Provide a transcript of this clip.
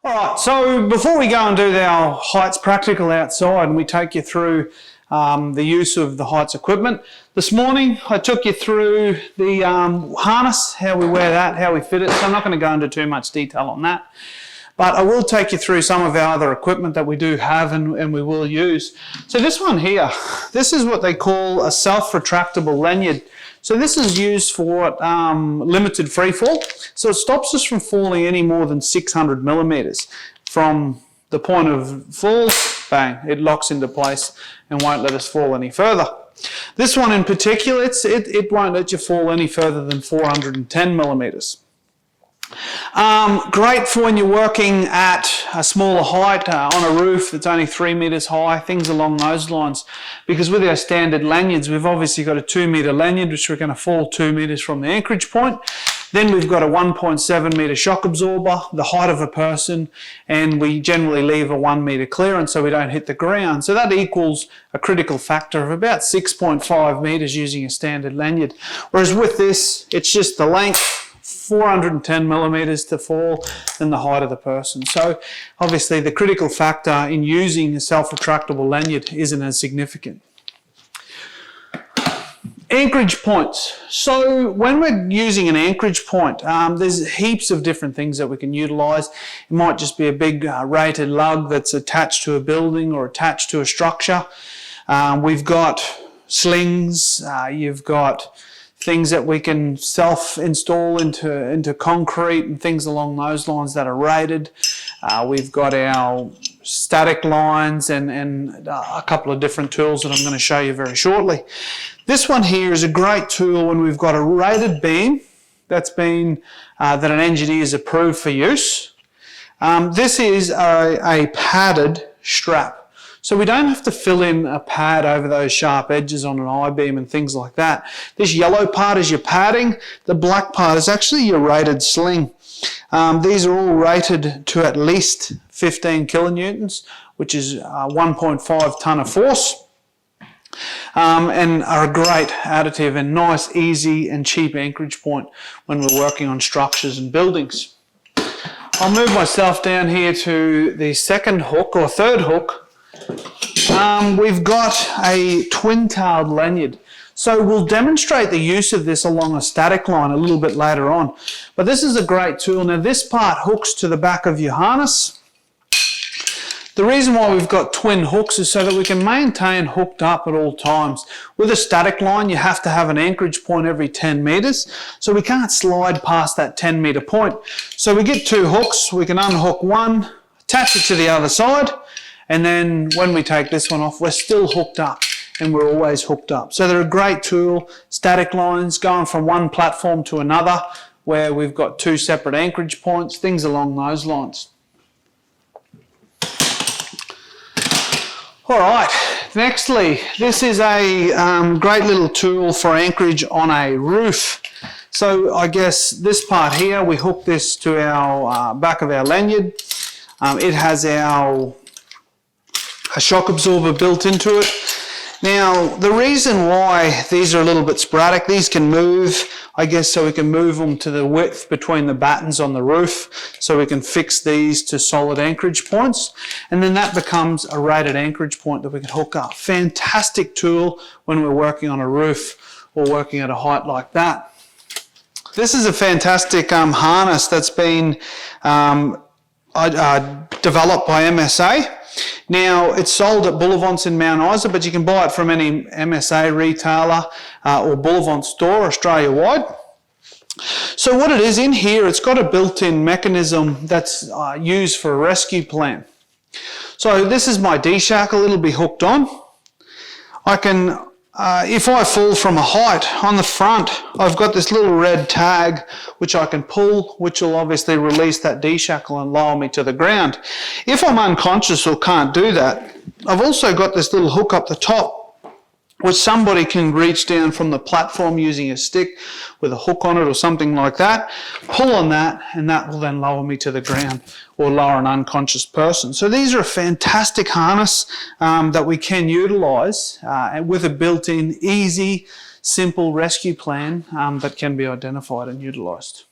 All right, so before we go and do our heights practical outside and we take you through the use of the heights equipment, this morning I took you through the harness, how we wear that, how we fit it, so I'm not going to go into too much detail on that. But I will take you through some of our other equipment that we do have and we will use. So this one here, this is what they call a self-retractable lanyard. So this is used for limited free fall. So it stops us from falling any more than 600 millimeters. From the point of fall, bang, it locks into place and won't let us fall any further. This one in particular, it won't let you fall any further than 410 millimeters. Great for when you're working at a smaller height on a roof that's only 3 meters high, things along those lines. Because with our standard lanyards, we've obviously got a 2 meter lanyard, which we're going to fall 2 meters from the anchorage point. Then we've got a 1.7 meter shock absorber, the height of a person, and we generally leave a 1 meter clearance so we don't hit the ground. So that equals a critical factor of about 6.5 meters using a standard lanyard. Whereas with this, it's just the length, 410 millimeters to fall, and the height of the person. So obviously the critical factor in using a self-retractable lanyard isn't as significant. Anchorage points. So when we're using an anchorage point, there's heaps of different things that we can utilize. It might just be a big rated lug that's attached to a building or attached to a structure. We've got slings, you've got things that we can self-install into concrete and things along those lines that are rated. We've got our static lines and a couple of different tools that I'm going to show you very shortly. This one here is a great tool when we've got a rated beam that's been that an engineer has approved for use. This is a padded strap. So we don't have to fill in a pad over those sharp edges on an I-beam and things like that. This yellow part is your padding. The black part is actually your rated sling. These are all rated to at least 15 kilonewtons, which is 1.5 ton of force, and are a great additive and nice, easy and cheap anchorage point when we're working on structures and buildings. I'll move myself down here to the second hook or third hook. We've got a twin-tailed lanyard. So we'll demonstrate the use of this along a static line a little bit later on. But this is a great tool. Now this part hooks to the back of your harness. The reason why we've got twin hooks is so that we can maintain hooked up at all times. With a static line, you have to have an anchorage point every 10 meters. So we can't slide past that 10 meter point. So we get two hooks. We can unhook one, attach it to the other side. And then when we take this one off, we're still hooked up and we're always hooked up. So they're a great tool. Static lines going from one platform to another where we've got two separate anchorage points, things along those lines. All right, nextly, this is a great little tool for anchorage on a roof. So I guess this part here, we hook this to our back of our lanyard. It has a shock absorber built into it. Now, the reason why these are a little bit sporadic, these can move, I guess, so we can move them to the width between the battens on the roof, so we can fix these to solid anchorage points, and then that becomes a rated anchorage point that we can hook up. Fantastic tool when we're working on a roof or working at a height like that. This is a fantastic harness that's been developed by MSA. Now, it's sold at Bullivant's in Mount Isa, but you can buy it from any MSA retailer or Bullivant store Australia-wide. So what it is in here, it's got a built-in mechanism that's used for a rescue plan. So this is my D-shackle, it'll be hooked on. I can, if I fall from a height on the front, I've got this little red tag which I can pull, which will obviously release that D-shackle and lower me to the ground. If I'm unconscious or can't do that, I've also got this little hook up the top which somebody can reach down from the platform using a stick with a hook on it or something like that, pull on that, and that will then lower me to the ground or lower an unconscious person. So these are a fantastic harness that we can utilize with a built-in, easy, simple rescue plan that can be identified and utilized.